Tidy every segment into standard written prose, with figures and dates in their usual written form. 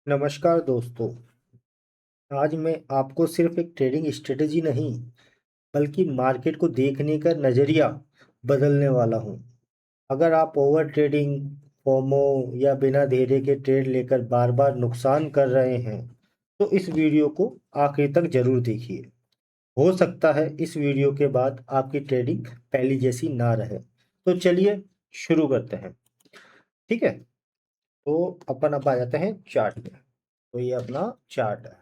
नमस्कार दोस्तों। आज मैं आपको सिर्फ एक ट्रेडिंग स्ट्रेटेजी नहीं बल्कि मार्केट को देखने का नज़रिया बदलने वाला हूं। अगर आप ओवर ट्रेडिंग, फोमो या बिना धैर्य के ट्रेड लेकर बार बार नुकसान कर रहे हैं तो इस वीडियो को आखिर तक जरूर देखिए। हो सकता है इस वीडियो के बाद आपकी ट्रेडिंग पहली जैसी ना रहे। तो चलिए शुरू करते हैं। ठीक है, तो अपन अब आ जाते हैं चार्ट में। तो ये अपना चार्ट है,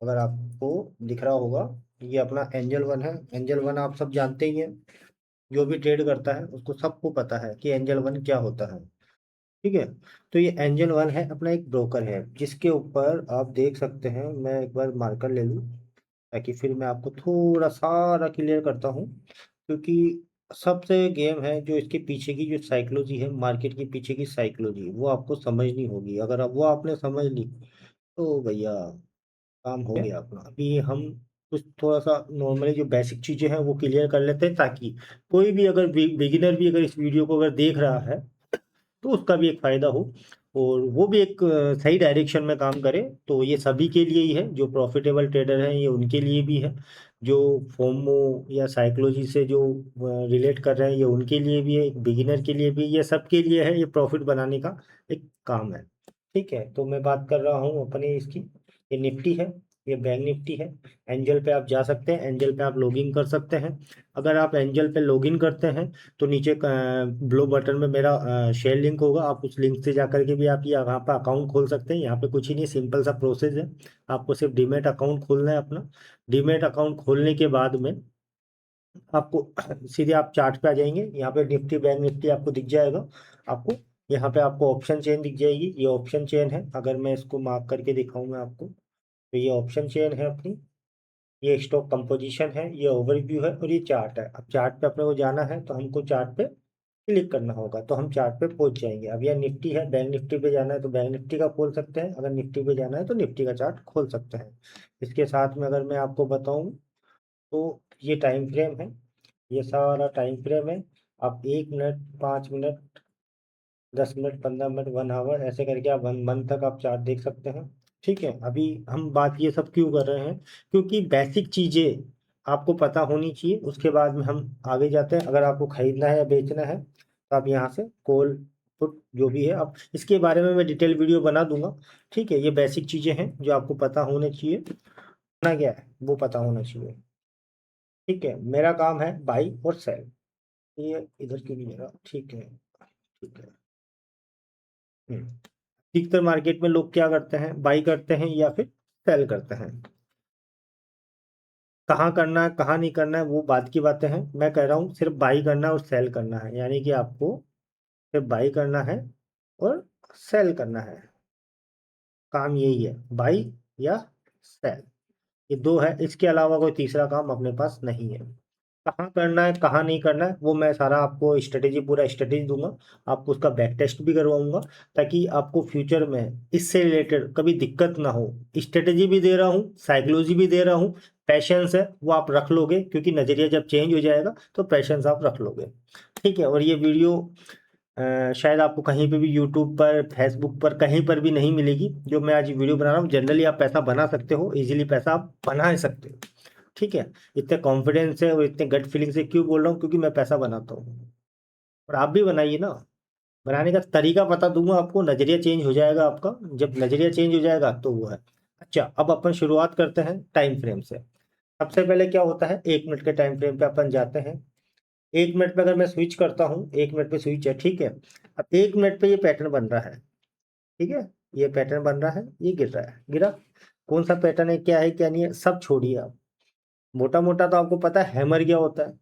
अगर आपको दिख रहा होगा। ये अपना एंजल वन है। एंजल वन आप सब जानते ही हैं, जो भी ट्रेड करता है उसको सबको पता है कि एंजल वन क्या होता है। ठीक है, तो ये एंजल वन है, अपना एक ब्रोकर है जिसके ऊपर आप देख सकते हैं। मैं एक बार मार्कर ले लूँ ताकि फिर मैं आपको थोड़ा सारा क्लियर करता हूँ, क्योंकि सबसे गेम है जो इसके पीछे की जो साइकोलॉजी है, मार्केट के पीछे की साइकोलॉजी, वो आपको समझनी होगी। अगर अब वो आपने समझ ली तो भैया काम हो गया अपना। अभी हम कुछ थोड़ा सा नॉर्मली जो बेसिक चीजें हैं वो क्लियर कर लेते हैं, ताकि कोई भी अगर बिगिनर भी अगर इस वीडियो को अगर देख रहा है तो उसका भी एक फायदा हो और वो भी एक सही डायरेक्शन में काम करे। तो ये सभी के लिए ही है, जो प्रॉफिटेबल ट्रेडर हैं ये उनके लिए भी है, जो फोमो या साइकोलॉजी से जो रिलेट कर रहे हैं ये उनके लिए भी है, एक बिगिनर के लिए भी, ये सबके लिए है। ये प्रॉफिट बनाने का एक काम है। ठीक है, तो मैं बात कर रहा हूँ अपने इसकी। ये निफ्टी है, ये बैंक निफ्टी है। एंजल पे आप जा सकते हैं, एंजल पे आप लॉगिन कर सकते हैं। अगर आप एंजल पे लॉगिन करते हैं तो नीचे ब्लू बटन में मेरा शेयर लिंक होगा। आप उस लिंक से जाकर के भी आप ये यहाँ पे अकाउंट खोल सकते हैं। यहाँ पे कुछ ही नहीं, सिंपल सा प्रोसेस है। आपको सिर्फ डीमेट अकाउंट खोलना है अपना। डीमेट अकाउंट खोलने के बाद में आपको सीधे आप चार्ट पे आ जाएंगे। यहाँ पे निफ्टी बैंक निफ्टी आपको दिख जाएगा। आपको यहाँ पे आपको ऑप्शन चेन दिख जाएगी, ये ऑप्शन चेन है। अगर मैं इसको मार्क करके दिखाऊँ मैं आपको, तो ये ऑप्शन चेन है अपनी। ये स्टॉक कंपोजिशन है, ये ओवरव्यू है और ये चार्ट है। अब चार्ट पे अपने को जाना है तो हमको चार्ट पे क्लिक करना होगा, तो हम चार्ट पे पहुंच जाएंगे। अब यह निफ्टी है, बैंक निफ्टी पे जाना है तो बैंक निफ्टी का खोल सकते हैं, अगर निफ्टी पे जाना है तो निफ्टी का चार्ट खोल सकते हैं। इसके साथ में अगर मैं आपको बताऊं तो ये टाइम फ्रेम है, ये सारा टाइम फ्रेम है। आप 1 minute, 5 minute, 10 minute, 15 minute, 1 hour ऐसे करके आप 1 मंथ तक आप चार्ट देख सकते हैं। ठीक है, अभी हम बात ये सब क्यों कर रहे हैं, क्योंकि बेसिक चीजें आपको पता होनी चाहिए। उसके बाद में हम आगे जाते हैं। अगर आपको खरीदना है या बेचना है तो आप यहाँ से कॉल पुट जो भी है, आप इसके बारे में मैं डिटेल वीडियो बना दूंगा। ठीक है, ये बेसिक चीजें हैं जो आपको पता होने चाहिए। ना क्या है वो पता होना चाहिए। ठीक है, मेरा काम है बाई और सेल। ये इधर क्यों नहीं मेरा, ठीक है। ठीक है। हम्म। अधिकतर मार्केट में लोग क्या करते हैं, बाई करते हैं या फिर सेल करते हैं। कहाँ करना है कहाँ नहीं करना है वो बात की बातें हैं। मैं कह रहा हूँ सिर्फ बाई करना है और सेल करना है, यानी कि आपको सिर्फ बाई करना है और सेल करना है। काम यही है, बाई या सेल, ये दो है। इसके अलावा कोई तीसरा काम अपने पास नहीं है। कहाँ करना है कहाँ नहीं करना है वो मैं सारा आपको स्ट्रेटेजी, पूरा स्ट्रेटेजी दूंगा। आपको उसका बैक टेस्ट भी करवाऊंगा, ताकि आपको फ्यूचर में इससे रिलेटेड कभी दिक्कत ना हो। स्ट्रेटेजी भी दे रहा हूँ, साइकोलॉजी भी दे रहा हूँ। पैशंस है वो आप रख लोगे, क्योंकि नज़रिया जब चेंज हो जाएगा तो पैशंस आप रख लोगे। ठीक है, और ये वीडियो शायद आपको कहीं पे भी यूट्यूब पर, फेसबुक पर, कहीं पर भी नहीं मिलेगी। जो मैं आज वीडियो बना रहा हूँ, जनरली आप पैसा बना सकते हो, इजीली पैसा आप बना ही सकते हो। ठीक है, इतने कॉन्फिडेंस है और इतने गट फीलिंग से क्यों बोल रहा हूँ, क्योंकि मैं पैसा बनाता हूँ और आप भी बनाइए ना। बनाने का तरीका बता दूंगा आपको, नजरिया चेंज हो जाएगा आपका। जब नजरिया चेंज हो जाएगा तो वो है। अच्छा, अब अपन शुरुआत करते हैं टाइम फ्रेम से। सबसे पहले क्या होता है, 1 मिनट के टाइम फ्रेम पे अपन जाते हैं। 1 मिनट पे अगर मैं स्विच करता हूँ, 1 मिनट पे स्विच है, ठीक है। अब 1 मिनट पे ये पैटर्न बन रहा है, ठीक है। ये पैटर्न बन रहा है, ये गिर रहा है, गिरा। कौन सा पैटर्न है, क्या है क्या नहीं है, सब छोड़िए आप। मोटा मोटा तो आपको पता है हैमर क्या होता है,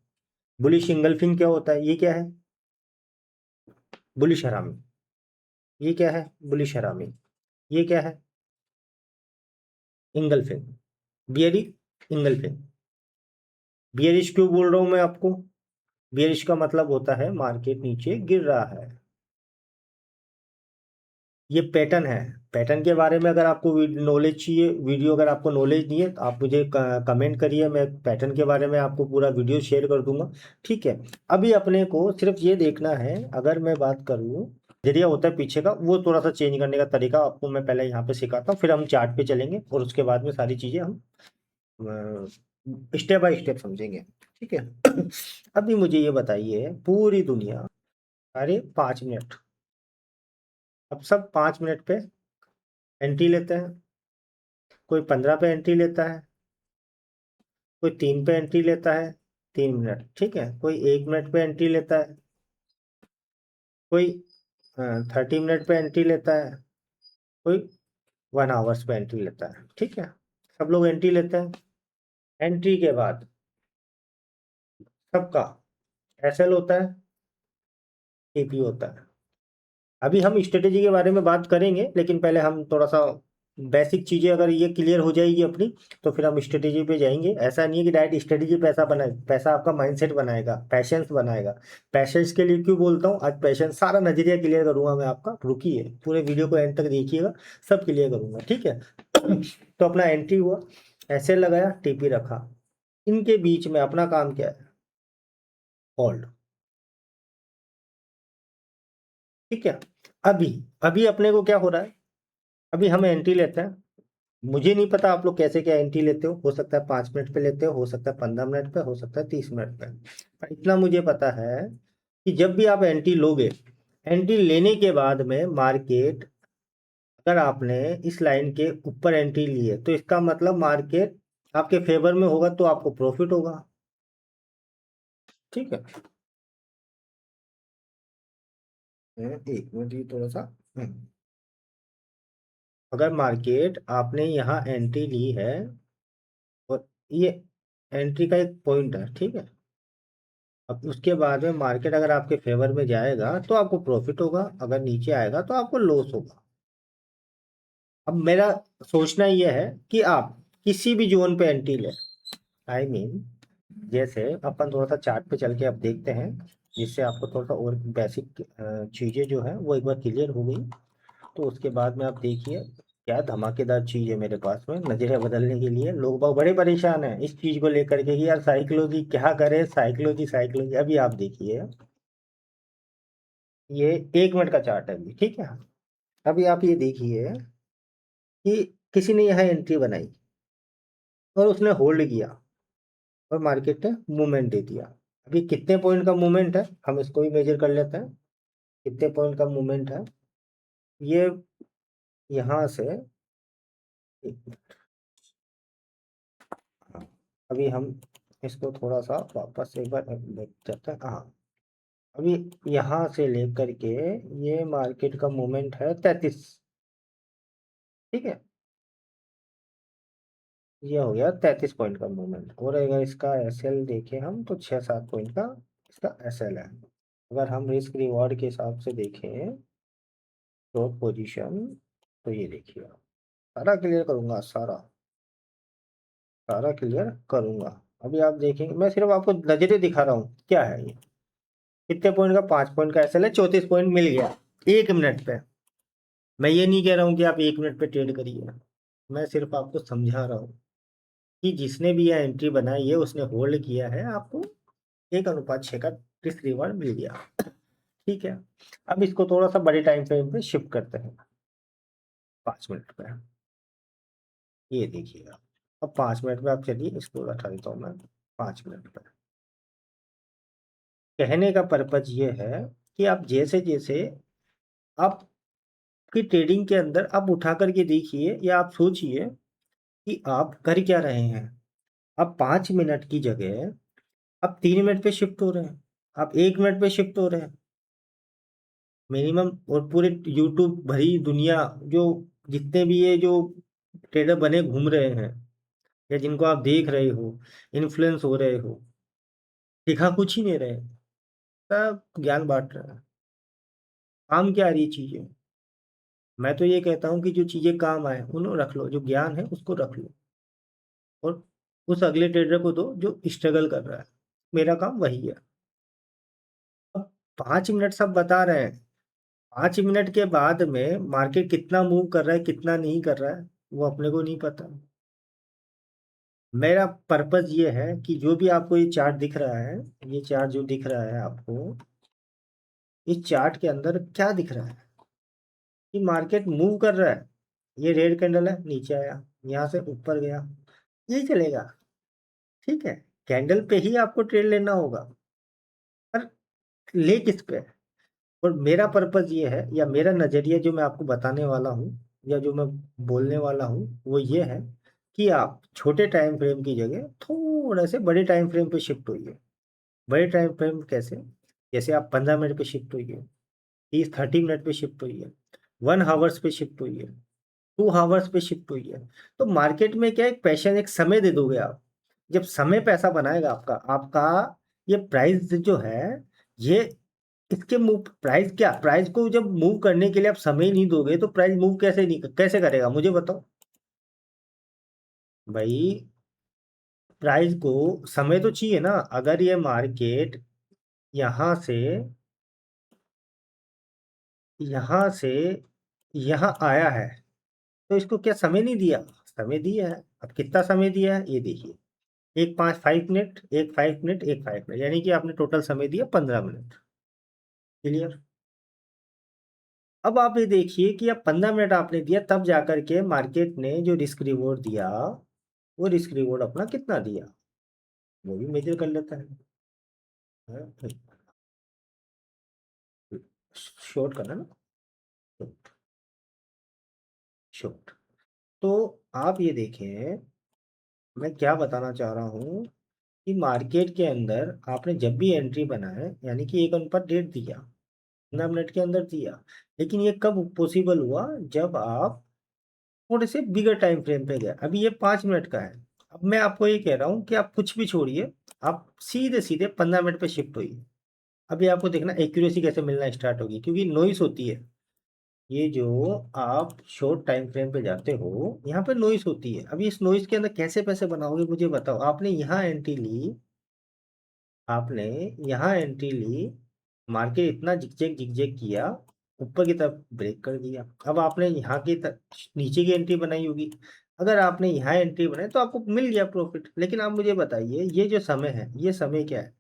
बुलिश इंगल्फिंग क्या होता है, ये क्या है, बुलिश हरामी। ये क्या है, बुलिश हरामी। ये क्या है, इंगल्फिंग, बियरी इंगल्फिंग। बियरिश क्यों बोल रहा हूं मैं आपको, बियरिश का मतलब होता है मार्केट नीचे गिर रहा है। ये पैटर्न है। पैटर्न के बारे में अगर आपको नॉलेज चाहिए, वीडियो अगर आपको नॉलेज नहीं है तो आप मुझे कमेंट करिए, मैं पैटर्न के बारे में आपको पूरा वीडियो शेयर कर दूंगा। ठीक है, अभी अपने को सिर्फ ये देखना है। अगर मैं बात करूं नजरिया होता है पीछे का, वो थोड़ा सा चेंज करने का तरीका आपको मैं पहले यहाँ पे सिखाता हूँ, फिर हम चार्ट पे चलेंगे और उसके बाद में सारी चीजें हम स्टेप बाय स्टेप समझेंगे। ठीक है। अभी मुझे ये बताइए, पूरी दुनिया, अरे 5 मिनट, अब सब 5 मिनट पे एंट्री लेते हैं। कोई 15 पे एंट्री लेता है, कोई 3 पे एंट्री लेता है, 3 मिनट, ठीक है। कोई 1 मिनट पे एंट्री लेता है, कोई 30 मिनट पे एंट्री लेता है, कोई 1 आवर्स पे एंट्री लेता है। ठीक है, सब लोग एंट्री लेते हैं। एंट्री के बाद सबका एसएल होता है, टीपी होता है। अभी हम स्ट्रेटेजी के बारे में बात करेंगे, लेकिन पहले हम थोड़ा सा बेसिक चीजें अगर ये क्लियर हो जाएगी अपनी, तो फिर हम स्ट्रेटेजी पे जाएंगे। ऐसा नहीं है कि डायरेक्ट स्ट्रेटेजी पैसा बनाए, पैसा आपका माइंडसेट बनाएगा, पैशंस बनाएगा। पैशंस के लिए क्यों बोलता हूँ, आज पैशंस सारा नजरिया क्लियर करूंगा मैं आपका, रुकिए पूरे वीडियो को एंड तक देखिएगा, सब क्लियर करूंगा। ठीक है। तो अपना एंट्री हुआ, ऐसे लगाया, टीपी रखा, इनके बीच में अपना काम क्या है, होल्ड। ठीक है। अभी अभी अपने को क्या हो रहा है, अभी हम एंट्री लेते हैं। मुझे नहीं पता आप लोग कैसे क्या एंट्री लेते हो सकता है 5 मिनट पे लेते हो सकता है 15 मिनट पे, हो सकता है 30 मिनट पे। पर इतना मुझे पता है कि जब भी आप एंट्री लोगे, एंट्री लेने के बाद में मार्केट, अगर आपने इस लाइन के ऊपर एंट्री ली है तो इसका मतलब मार्केट आपके फेवर में होगा, तो आपको प्रॉफिट होगा। ठीक है। 1 मिनट, ये थोड़ा सा, अगर मार्केट आपने यहाँ एंट्री ली है और ये एंट्री का एक पॉइंट है, ठीक है। अब उसके बाद में मार्केट अगर आपके फेवर में जाएगा तो आपको प्रॉफिट होगा, अगर नीचे आएगा तो आपको लॉस होगा। अब मेरा सोचना यह है कि आप किसी भी जोन पे एंट्री ले, आई मीन जैसे अपन थोड़ा सा चार्ट पे चल के अब देखते हैं, जिससे आपको थोड़ा सा और बेसिक चीजें जो है वो एक बार क्लियर हो गई, तो उसके बाद में आप देखिए क्या धमाकेदार चीज है मेरे पास में नजरिया बदलने के लिए। लोग बहुत बड़े परेशान हैं इस चीज को लेकर के कि यार साइकोलॉजी क्या करे, साइकोलॉजी साइकोलॉजी। अभी आप देखिए, ये 1 मिनट का चार्ट है अभी, ठीक है। अभी आप ये देखिए कि किसी ने यहाँ एंट्री बनाई और उसने होल्ड किया और मार्केट ने मूवमेंट दे दिया। अभी कितने पॉइंट का मूवमेंट है हम इसको भी मेजर कर लेते हैं, कितने पॉइंट का मूवमेंट है ये। यहाँ से हाँ, अभी हम इसको थोड़ा सा वापस एक बार देख जाते हैं। हाँ, अभी यहाँ से लेकर के ये मार्केट का मूवमेंट है 33। ठीक है, ये हो गया 33 पॉइंट का मूवमेंट। और अगर इसका एसएल देखें हम तो 6-7 पॉइंट का इसका एसएल है। अगर हम रिस्क रिवॉर्ड के हिसाब से देखें शॉर्ट पोजीशन, तो ये देखिए सारा क्लियर करूंगा, सारा सारा क्लियर करूंगा। अभी आप देखेंगे, मैं सिर्फ आपको नजरिए दिखा रहा हूँ क्या है ये। कितने पॉइंट का, 5 पॉइंट का एसएल है, 34 पॉइंट मिल गया 1 मिनट पे। मैं ये नहीं कह रहा हूँ कि आप 1 मिनट पे ट्रेड करिए, मैं सिर्फ आपको समझा रहा हूँ कि जिसने भी यह एंट्री बनाई है उसने होल्ड किया है, आपको 1:6 का रिस्क रिवॉर्ड मिल गया। ठीक है। अब इसको थोड़ा सा बड़े टाइम फ्रेम पे शिफ्ट करते हैं, 5 मिनट पे। ये देखिएगा, अब 5 मिनट में आप चलिए इसको हटा देता हूँ मैं। 5 मिनट पे कहने का पर्पज ये है कि आप जैसे जैसे आपकी ट्रेडिंग के अंदर आप उठा करके देखिए या आप सोचिए कि आप कर क्या रहे हैं। आप 5 मिनट की जगह आप 3 मिनट पे शिफ्ट हो रहे हैं, आप 1 मिनट पे शिफ्ट हो रहे हैं मिनिमम। और पूरे यूट्यूब भरी दुनिया, जो जितने भी ये जो ट्रेडर बने घूम रहे हैं या जिनको आप देख रहे हो, इन्फ्लुएंस हो रहे हो, दिखा कुछ ही नहीं रहे, सब ज्ञान बांट रहे हैं। काम क्या आ रही चीजें, मैं तो ये कहता हूँ कि जो चीजें काम आए उन्हें रख लो, जो ज्ञान है उसको रख लो और उस अगले ट्रेडर को दो जो स्ट्रगल कर रहा है। मेरा काम वही है। अब 5 मिनट सब बता रहे हैं, 5 मिनट के बाद में मार्केट कितना मूव कर रहा है कितना नहीं कर रहा है वो अपने को नहीं पता। मेरा पर्पज ये है कि जो भी आपको ये चार्ट दिख रहा है, ये चार्ट जो दिख रहा है आपको, इस चार्ट के अंदर क्या दिख रहा है कि मार्केट मूव कर रहा है। ये रेड कैंडल है, नीचे आया, यहाँ से ऊपर गया, यही चलेगा। ठीक है, कैंडल पे ही आपको ट्रेड लेना होगा, पर ले किस पे। और मेरा पर्पज ये है, या मेरा नजरिया जो मैं आपको बताने वाला हूँ, या जो मैं बोलने वाला हूँ, वो ये है कि आप छोटे टाइम फ्रेम की जगह थोड़े से बड़े टाइम फ्रेम पे शिफ्ट होइए। बड़े टाइम फ्रेम कैसे? जैसे आप 15 मिनट पे शिफ्ट होइए, 30-30 मिनट पे शिफ्ट होइए, 1 आवर्स पे शिफ्ट होइए, 2 आवर्स पे शिफ्ट हुई है। तो मार्केट में क्या, एक पैशन, एक समय दे दोगे आप। जब समय पैसा बनाएगा आपका आपका ये प्राइस जो है, ये इसके मूव, प्राइस क्या, प्राइस को जब मूव करने के लिए आप समय नहीं दोगे तो प्राइस मूव कैसे नहीं, कैसे करेगा, मुझे बताओ भाई। प्राइस को समय तो चाहिए ना। अगर ये मार्केट यहां से यहां से यहां आया है, तो इसको क्या समय नहीं दिया? समय दिया है। अब कितना समय दिया है ये देखिए, एक 5 मिनट, एक 5 मिनट, एक 5 मिनट, यानी कि आपने टोटल समय दिया 15 मिनट। क्लियर? अब आप ये देखिए कि अब 15 मिनट आपने दिया, तब जाकर के मार्केट ने जो रिस्क रिवॉर्ड दिया, वो रिस्क रिवॉर्ड अपना कितना दिया, वो भी मेजर कर लेता है। शॉर्ट करना ना, शॉर्ट। तो आप ये देखें, मैं क्या बताना चाह रहा हूँ कि मार्केट के अंदर आपने जब भी एंट्री बनाए, यानी कि 1:1 दिया, 15 मिनट के अंदर दिया, लेकिन ये कब पॉसिबल हुआ, जब आप थोड़े से बिगर टाइम फ्रेम पे गए। अभी ये 5 मिनट का है। अब मैं आपको ये कह रहा हूँ कि आप कुछ भी छोड़िए, आप सीधे सीधे 15 मिनट पे शिफ्ट होइए। अभी आपको देखना एक्यूरेसी कैसे मिलना स्टार्ट होगी, क्योंकि नॉइस होती है। ये जो आप शॉर्ट टाइम फ्रेम पे जाते हो, यहाँ पे नॉइस होती है। अभी इस नॉइस के अंदर कैसे पैसे बनाओगे, मुझे बताओ। आपने यहाँ एंट्री ली, मार्केट इतना जिगजैग जिगजैग किया, ऊपर की तरफ ब्रेक कर दिया। अब आपने यहाँ की नीचे की एंट्री बनाई होगी। अगर आपने यहाँ एंट्री बनाई तो आपको मिल गया प्रॉफिट। लेकिन आप मुझे बताइए, ये जो समय है, ये समय क्या है?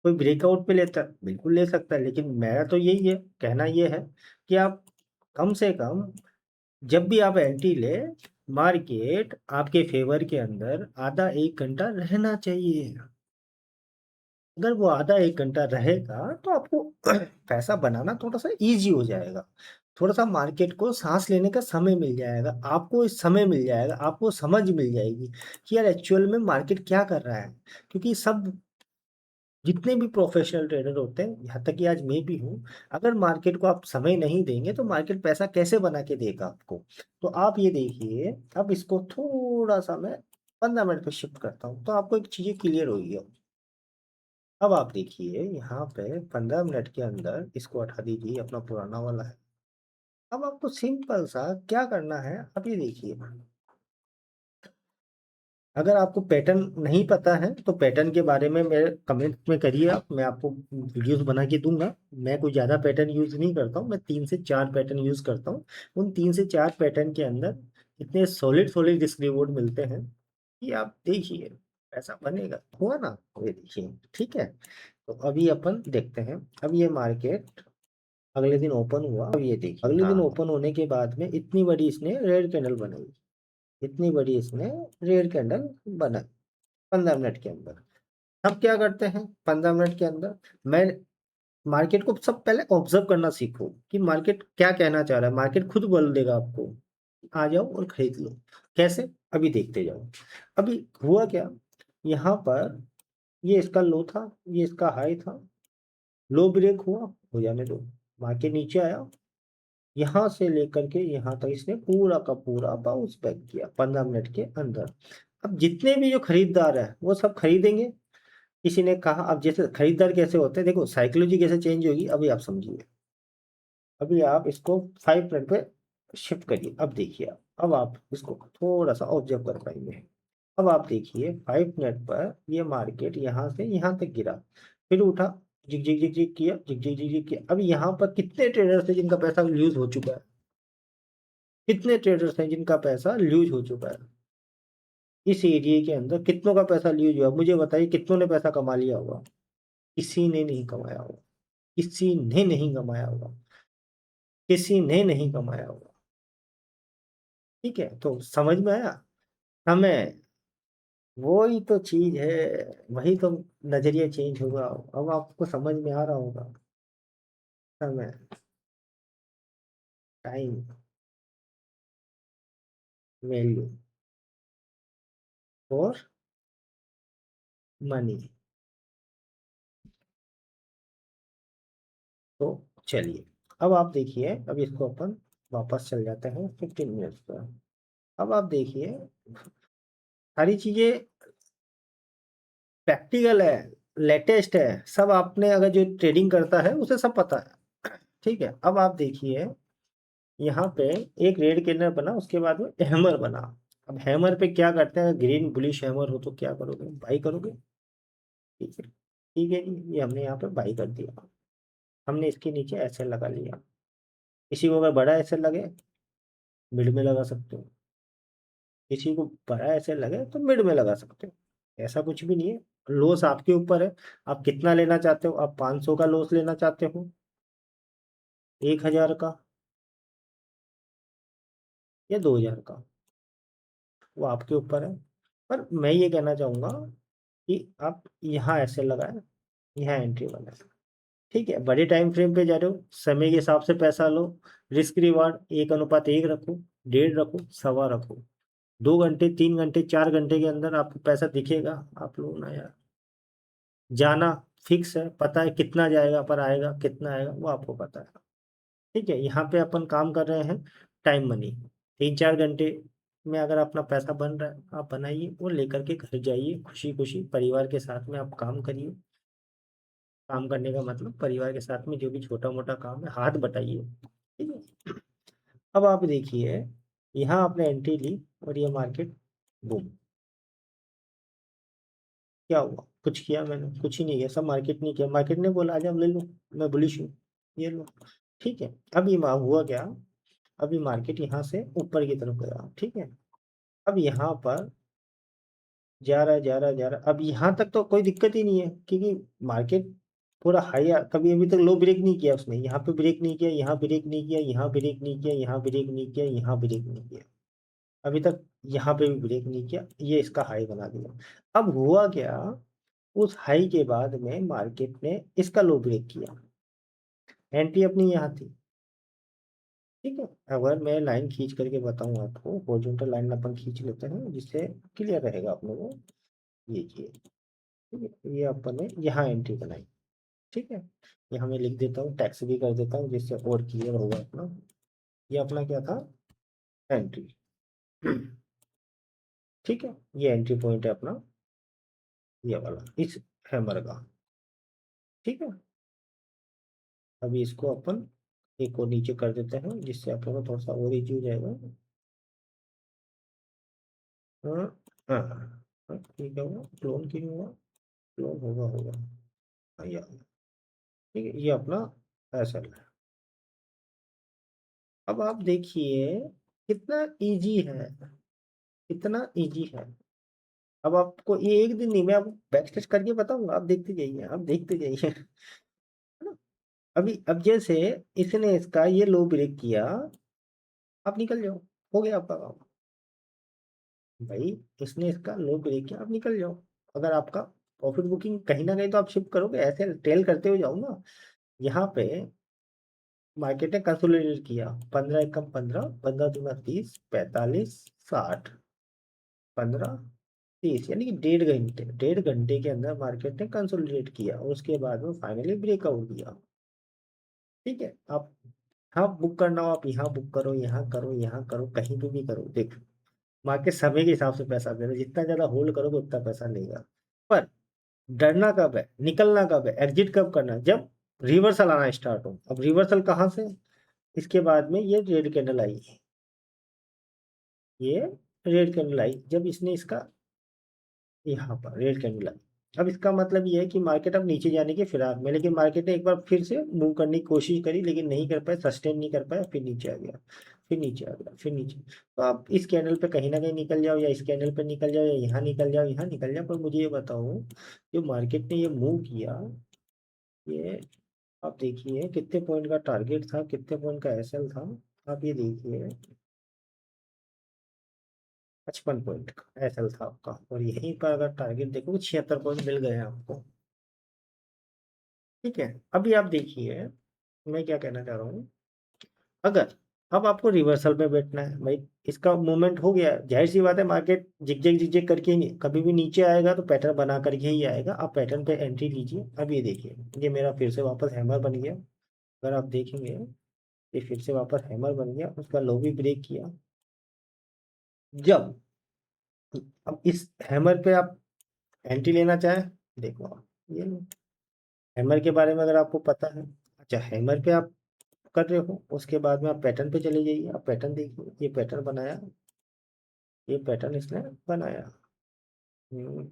कोई ब्रेकआउट पे लेता है, बिल्कुल ले सकता है, लेकिन मेरा तो यही है, कहना ये है कि आप कम से कम जब भी आप एंट्री ले, मार्केट आपके फेवर के अंदर आधा 1 घंटा रहना चाहिए। अगर वो आधा 1 घंटा रहेगा तो आपको पैसा बनाना थोड़ा सा इजी हो जाएगा। थोड़ा सा मार्केट को सांस लेने का समय मिल जाएगा, आपको इस समय मिल जाएगा, आपको समझ मिल जाएगी कि यार एक्चुअल में मार्केट क्या कर रहा है। क्योंकि सब जितने भी प्रोफेशनल ट्रेडर होते हैं, यहाँ तक कि आज मैं भी हूँ, अगर मार्केट को आप समय नहीं देंगे तो मार्केट पैसा कैसे बना के देगा आपको। तो आप ये देखिए, अब इसको थोड़ा सा मैं 15 मिनट पे शिफ्ट करता हूँ, तो आपको एक चीज़ें क्लियर होगी। अब आप देखिए यहाँ पे 15 मिनट के अंदर इसको हटा दीजिए, अपना पुराना वाला है। अब आपको सिंपल सा क्या करना है, अब ये देखिए, अगर आपको पैटर्न नहीं पता है तो पैटर्न के बारे में मेरे कमेंट में करिए आप, मैं आपको वीडियोस बना के दूंगा। मैं कोई ज़्यादा पैटर्न यूज नहीं करता हूँ, मैं 3 से 4 पैटर्न यूज करता हूँ। उन 3 से 4 पैटर्न के अंदर इतने सॉलिड सॉलिड रिस्क रिवॉर्ड मिलते हैं कि आप देखिए पैसा बनेगा, हुआ ना। ये देखिए, ठीक है। तो अभी अपन देखते हैं। अब ये मार्केट अगले दिन ओपन हुआ। अब ये देखिए, अगले दिन ओपन होने के बाद में इतनी बड़ी इसने रेड कैंडल बनाई, इतनी बड़ी इसने रेड कैंडल बनाई 15 मिनट के अंदर। अब क्या करते हैं 15 मिनट के अंदर, मैं मार्केट को सब पहले ऑब्जर्व करना सीखो कि मार्केट क्या कहना चाह रहा है। मार्केट खुद बोल देगा आपको, आ जाओ और खरीद लो। कैसे? अभी देखते जाओ। अभी हुआ क्या, यहाँ पर ये इसका लो था, ये इसका हाई था, लो ब्रेक हुआ, हो जाने दो। मार्केट नीचे आया, यहाँ से लेकर के यहाँ तक इसने पूरा का पूरा बाउंस बैक किया 15 मिनट के अंदर। अब जितने भी जो खरीदार है वो सब खरीदेंगे। किसी ने कहा, अब जैसे खरीदार कैसे होते हैं, देखो साइकोलॉजी कैसे चेंज होगी, अभी आप समझिए। अभी आप इसको 5 मिनट पे शिफ्ट करिए। अब देखिए अब आप इसको थोड़ा सा ऑब्जर्व कर पाएंगे। अब आप देखिए 5 मिनट पर ये मार्केट यहाँ से यहाँ तक गिरा, फिर उठा, जिग जिग जिग जिग किया, जिग जिग जिग जिग किया। अब यहाँ पर कितने ट्रेडर्स थे जिनका पैसा लूज हो चुका है? कितने ट्रेडर्स हैं जिनका पैसा लूज हो चुका है? इस एरिया के अंदर कितनों का पैसा लूज हुआ, मुझे बताइए, कितनों ने पैसा कमा लिया होगा? किसी ने नहीं कमाया होगा। किसी ने नहीं कमाया होगा, किसी ने नहीं कमाया होगा। ठीक है, तो समझ में आया हमें? वही तो चीज है, वही तो नजरिया चेंज होगा। अब आपको समझ में आ रहा होगा। समय, टाइम, वैल्यू और मनी। तो चलिए, अब आप देखिए, अब इसको अपन वापस चल जाते हैं 15 मिनट्स पर। अब आप देखिए, सारी चीजें प्रैक्टिकल है, लेटेस्ट है, सब आपने अगर जो ट्रेडिंग करता है उसे सब पता है। ठीक है, अब आप देखिए, यहाँ पे एक रेड कैंडल बना, उसके बाद में हैमर बना। अब हैमर पे क्या करते हैं, ग्रीन बुलिश हैमर हो तो क्या करोगे, बाई करोगे। ठीक है, ठीक है जी, ये हमने यहाँ पे बाई कर दिया। हमने इसके नीचे ऐसे लगा लिया। किसी को अगर बड़ा ऐसे लगे, मिड में लगा सकते हो। किसी को बड़ा ऐसे लगे तो मिड में लगा सकते हो, ऐसा कुछ भी नहीं है। लॉस आपके ऊपर है, आप कितना लेना चाहते हो। आप 500 का लॉस लेना चाहते हो, 1000 का, या 2000 का, वो आपके ऊपर है। पर मैं ये कहना चाहूंगा कि आप यहाँ ऐसे लगाए, यहाँ एंट्री बनाए। ठीक है, बड़े टाइम फ्रेम पे जा रहे हो, समय के हिसाब से पैसा लो। रिस्क रिवार्ड 1:1 रखो, 1.5 रखो, 1.25 रखो। 2 घंटे, 3 घंटे, 4 घंटे के अंदर आपको पैसा दिखेगा। आप लोग ना यार, जाना फिक्स है, पता है कितना जाएगा, पर आएगा कितना आएगा वो आपको पता है। ठीक है, यहाँ पे अपन काम कर रहे हैं टाइम मनी। 3-4 घंटे में अगर अपना पैसा बन रहा है, आप बनाइए और लेकर के घर जाइए, खुशी खुशी परिवार के साथ में आप काम करिए। काम करने का मतलब परिवार के साथ में जो भी छोटा मोटा काम है हाथ बटाइए। ठीक है, अब आप देखिए, यहाँ आपने एंट्री ली और ये मार्केट बूम। क्या हुआ, कुछ किया मैंने? कुछ ही नहीं किया, सब मार्केट ने किया। मार्केट ने बोला आजा ले लो, मैं बुलिश हूँ, ये लो। ठीक है, अब ये हुआ क्या, अभी मार्केट यहाँ से ऊपर की तरफ गया। ठीक है, अब यहाँ पर जा रहा है, जा रहा है, जा रहा है। अब यहाँ तक तो कोई दिक्कत ही नहीं है, क्योंकि मार्केट पूरा हाई, कभी अभी तक लो ब्रेक नहीं किया उसने। यहाँ पे ब्रेक नहीं किया, यहाँ ब्रेक नहीं किया, यहाँ ब्रेक नहीं किया, यहाँ ब्रेक नहीं किया, यहाँ ब्रेक नहीं किया, अभी तक यहाँ पे भी ब्रेक नहीं किया। ये इसका हाई बना दिया। अब हुआ क्या, उस हाई के बाद में मार्केट ने इसका लो ब्रेक किया। एंट्री अपनी यहाँ थी। ठीक है, अगर मैं लाइन खींच करके बताऊं आपको, हॉरिजॉन्टल लाइन अपन खींच लेते हैं जिससे क्लियर रहेगा अपने को। ये ठीक है, ये अपन ने यहाँ एंट्री बनाई। ठीक है, यहाँ मैं लिख देता हूँ, टैक्स भी कर देता हूँ जिससे और क्लियर होगा अपना। ये अपना क्या था, एंट्री। ठीक है, ये एंट्री पॉइंट है अपना, ये वाला इस हैमर का। ठीक है, अभी इसको अपन एक और नीचे कर देते हैं जिससे आप लोगों को थोड़ा सा और इजी हो जाएगा। हाँ, हाँ, हाँ, ठीक है, होगा क्लोन क्यों हुआ, क्लोन होगा। हाँ, ये ठीक है, ये अपना ऐसा है। अब आप देखिए कितना इजी है, कितना इजी है। अब आपको ये एक दिन नहीं, मैं आपको बैक टेस्ट करके बताऊंगा, आप देखते जाइए, आप देखते जाइए। है ना? अभी अब जैसे इसने इसका ये लो ब्रेक किया, आप निकल जाओ, हो गया आपका काम। भाई, इसने इसका लो ब्रेक किया, आप निकल जाओ। अगर आपका प्रॉफिट बुकिंग कहीं ना कहीं तो आप शिफ्ट करोगे, ऐसे टेल करते हुए जाओ ना। यहाँ पे मार्केट ने कंसोलिडेट किया, 15 एकम 15, 15 दूना 30, 45, 60, 15, 30, यानी कि 1.5 घंटे, 1.5 घंटे के अंदर मार्केट ने कंसोलिडेट किया और उसके बाद में फाइनली ब्रेकआउट दिया। ठीक है, आप, हाँ, बुक करना हो आप यहाँ बुक करो, यहाँ करो, यहाँ करो, कहीं पे भी करो। देखो, मार्केट समय के हिसाब से पैसा दे रहा है, जितना ज्यादा होल्ड करोगे उतना पैसा लेगा। पर डरना कब है, निकलना कब है, एग्जिट कब करना है, जब रिवर्सल आना स्टार्ट हो। अब रिवर्सल कहाँ से, इसके बाद में ये रेड कैंडल आई, ये रेड कैंडल आई जब इसने इसका यहाँ पर रेड कैंडल आई। अब इसका मतलब ये है कि मार्केट अब नीचे जाने के फिराक में, लेकिन मार्केट ने एक बार फिर से मूव करने की कोशिश करी लेकिन नहीं कर पाया, सस्टेन नहीं कर पाया, फिर नीचे आ गया, फिर नीचे आ गया, फिर नीचे। तो आप इस कैंडल पे कहीं ना कहीं निकल जाओ, या इस कैंडल पे निकल जाओ, या यहाँ निकल जाओ, यहाँ निकल जाओ। पर मुझे ये बताओ, जो मार्केट ने ये मूव किया, ये आप देखिए कितने पॉइंट का टारगेट था, कितने पॉइंट का एसएल था। आप ये देखिए 55 पॉइंट का एसएल था आपका, और यहीं पर अगर टारगेट देखो 76 पॉइंट मिल गए हैं आपको। ठीक है, अभी आप देखिए मैं क्या कहना चाह रहा हूँ। अगर अब आपको रिवर्सल पे बैठना है भाई, इसका मूवमेंट हो गया, जाहिर सी बात है मार्केट जिगजैग जिगजैग करके ही कभी भी नीचे आएगा तो पैटर्न बना करके ही आएगा। आप पैटर्न पे एंट्री लीजिए। अब ये देखिए ये मेरा फिर से वापस हैमर बन गया। अगर आप देखेंगे ये फिर से वापस हैमर बन गया, उसका लो भी ब्रेक किया। जब अब इस हैमर पे आप एंट्री लेना चाहें, देखो आप ये लो, हैमर के बारे में अगर आपको पता है। अच्छा, हैमर पे आप कर रहे हो, उसके बाद में आप पैटर्न पे चले जाइए। आप पैटर्न देखिए, ये पैटर्न बनाया, ये पैटर्न इसने बनाया।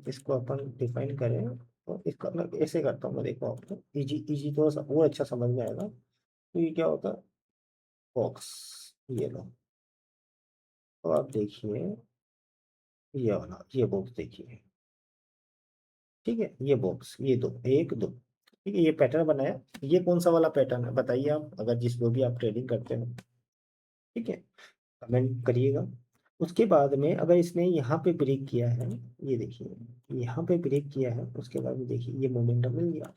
इसको अपन डिफाइन करें तो इसका मैं ऐसे करता हूँ। मैं देखो आपको इजी इजी थोड़ा सा और अच्छा समझ में आएगा। तो ये क्या होता है, बॉक्स, ये लो। तो आप देखिए ये वाला, ये बॉक्स देखिए। ठीक है, ये बॉक्स, ये दो, एक दो। ठीक है, ये पैटर्न बनाया। ये कौन सा वाला पैटर्न है बताइए आप, अगर जिसको भी आप ट्रेडिंग करते हो। ठीक है, कमेंट करिएगा। उसके बाद में अगर इसने यहाँ पे ब्रेक किया है, ये देखिए यहाँ पे ब्रेक किया है, उसके बाद में देखिए ये मोमेंटम मिल गया।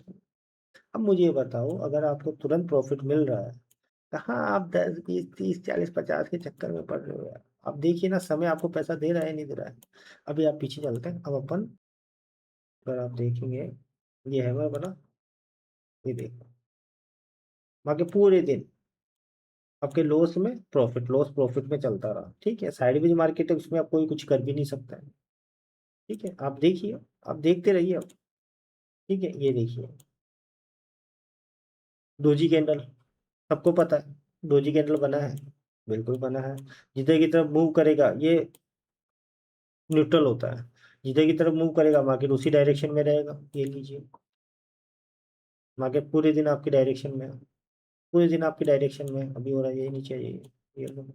अब मुझे ये बताओ, अगर आपको तुरंत प्रॉफिट मिल रहा है, कहाँ आप 10 20 30 40 50 के चक्कर में पड़ रहे हो यार। अब देखिए ना, समय आपको पैसा दे रहा है नहीं दे रहा है। अभी आप पीछे चलते हैं। अब अपन, अगर आप देखेंगे ये हैमर बना, ये देखो बाकी पूरे दिन आपके लॉस में प्रॉफिट, लॉस प्रॉफिट में चलता रहा। ठीक है, साइडवेज मार्केट है, उसमें आप कोई कुछ कर भी नहीं सकता है। ठीक है, आप देखिए, आप देखते रहिए अब। ठीक है, ये देखिए डोजी कैंडल, सबको पता है डोजी कैंडल बना है, बिल्कुल बना है। जिधर की तरफ मूव करेगा ये न्यूट्रल होता है, जिधर की तरफ मूव करेगा मार्केट उसी डायरेक्शन में रहेगा। ये लीजिए, मार्केट पूरे दिन आपकी डायरेक्शन में है, पूरे दिन आपकी डायरेक्शन में है। अभी हो रहा है ये नीचे, ये लो।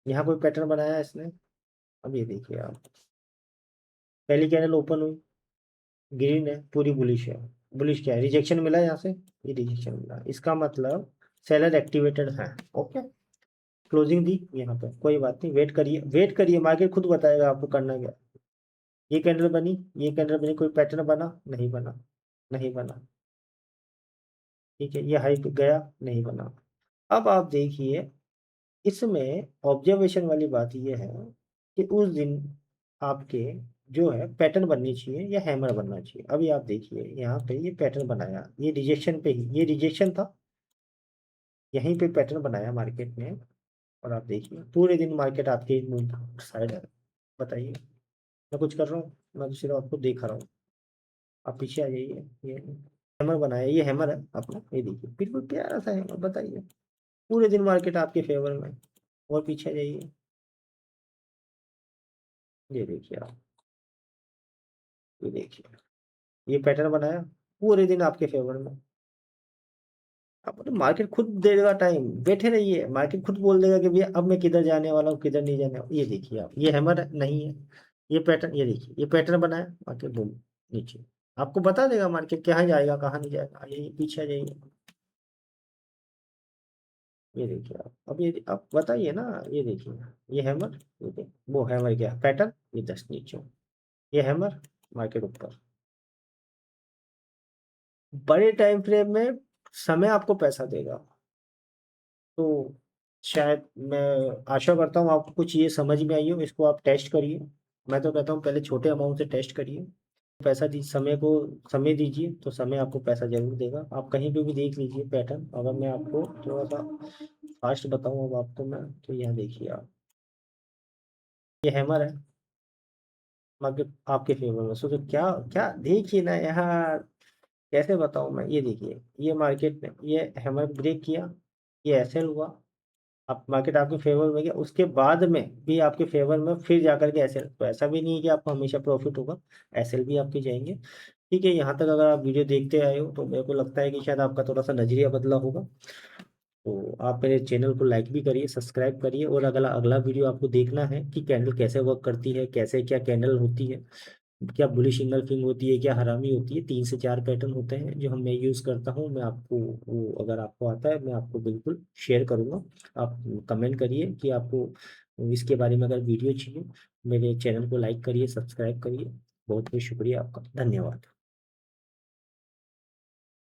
यहाँ कोई पैटर्न बनाया है इसने। अब ये देखिए आप, पहली कैंडल ओपन हुई, ग्रीन है, पूरी बुलिश है। बुलिश क्या है, रिजेक्शन मिला है यहाँ से, ये रिजेक्शन मिला, इसका मतलब सेलर एक्टिवेटेड है। ओके, क्लोजिंग दी यहाँ पे, कोई बात नहीं, वेट करिए, वेट करिए, मार्केट खुद बताएगा आपको करना क्या। ये कैंडल बनी, ये कैंडल बनी, कोई पैटर्न बना नहीं बना, नहीं बना। ठीक है, ये हाई पे गया, नहीं बना। अब आप देखिए इसमें ऑब्जर्वेशन वाली बात ये है कि उस दिन आपके जो है पैटर्न बननी चाहिए या हैमर बनना चाहिए। अभी आप देखिए यहाँ पे ये पैटर्न बनाया, ये रिजेक्शन पे ही, ये रिजेक्शन था, यहीं पे पैटर्न बनाया मार्केट ने। और आप देखिए पूरे दिन मार्केट आपके साइड है। बताइए, मैं कुछ कर रहा हूँ, मैं तो सिर्फ आपको दिखा रहा हूँ। आप पीछे आ जाइए, ये हैमर बनाया, ये हैमर है अपना, ये देखिए बिल्कुल प्यारा सा हैमर। बताइए, पूरे दिन मार्केट आपके फेवर में। और पीछे आ जाइए, ये देखिए आप, ये देखिए ये पैटर्न बनाया, पूरे दिन आपके फेवर में। अब तो मार्केट खुद देगा टाइम, बैठे रहिए, मार्केट खुद बोल देगा कि भैया अब मैं किधर जाने वाला हूँ, किधर नहीं जाने वाला। ये देखिए आप, ये हैमर है नहीं है, ये पैटर्न, ये देखिए ये पैटर्न बनाया, मार्केट बूम नीचे। आपको बता देगा मार्केट कहाँ जाएगा कहाँ नहीं जाएगा। ये पीछे आ जाइए, ये देखिए आप, अब ये आप बताइए ना। ये देखिए ये हैमर, ये देखिए वो हैमर क्या पैटर्न, ये जस्ट नीचे, ये हैमर, मार्केट ऊपर। बड़े टाइम फ्रेम में समय आपको पैसा देगा। तो शायद मैं आशा करता हूँ आपको कुछ ये समझ में आई हो, इसको आप टेस्ट करिए। मैं तो कहता हूँ पहले छोटे अमाउंट से टेस्ट करिए, पैसा दी, समय को समय दीजिए तो समय आपको पैसा जरूर देगा। आप कहीं पे भी देख लीजिए पैटर्न। अगर मैं आपको थोड़ा सा फास्ट बताऊँ अब आपको मैं, तो यहाँ देखिए आप, ये हैमर है, मार्केट आपके फेवर में। सोचो क्या क्या, देखिए ना यार, कैसे बताऊँ मैं। ये देखिए ये मार्केट ने ये हैमर ब्रेक किया, ये एसएल हुआ, आप मार्केट आपके फेवर में गया, उसके बाद में भी आपके फेवर में फिर जाकर के एसएल। तो ऐसा भी नहीं है कि आपको हमेशा प्रॉफिट होगा, एसएल भी आपके जाएंगे। ठीक है, यहाँ तक अगर आप वीडियो देखते आए हो तो मेरे को लगता है कि शायद आपका थोड़ा सा नजरिया बदला होगा। तो आप मेरे चैनल को लाइक भी करिए, सब्सक्राइब करिए, और अगला अगला वीडियो आपको देखना है कि कैंडल कैसे वर्क करती है, कैसे क्या कैंडल होती है। क्या बुलिश इनगल्फिंग होती है, क्या हरामी होती है, 3 से 4 पैटर्न होते हैं जो मैं यूज़ करता हूँ। मैं आपको वो, अगर आपको आता है मैं आपको बिल्कुल शेयर करूँगा। आप कमेंट करिए कि आपको इसके बारे में अगर वीडियो चाहिए। मेरे चैनल को लाइक करिए, सब्सक्राइब करिए। बहुत बहुत शुक्रिया आपका, धन्यवाद।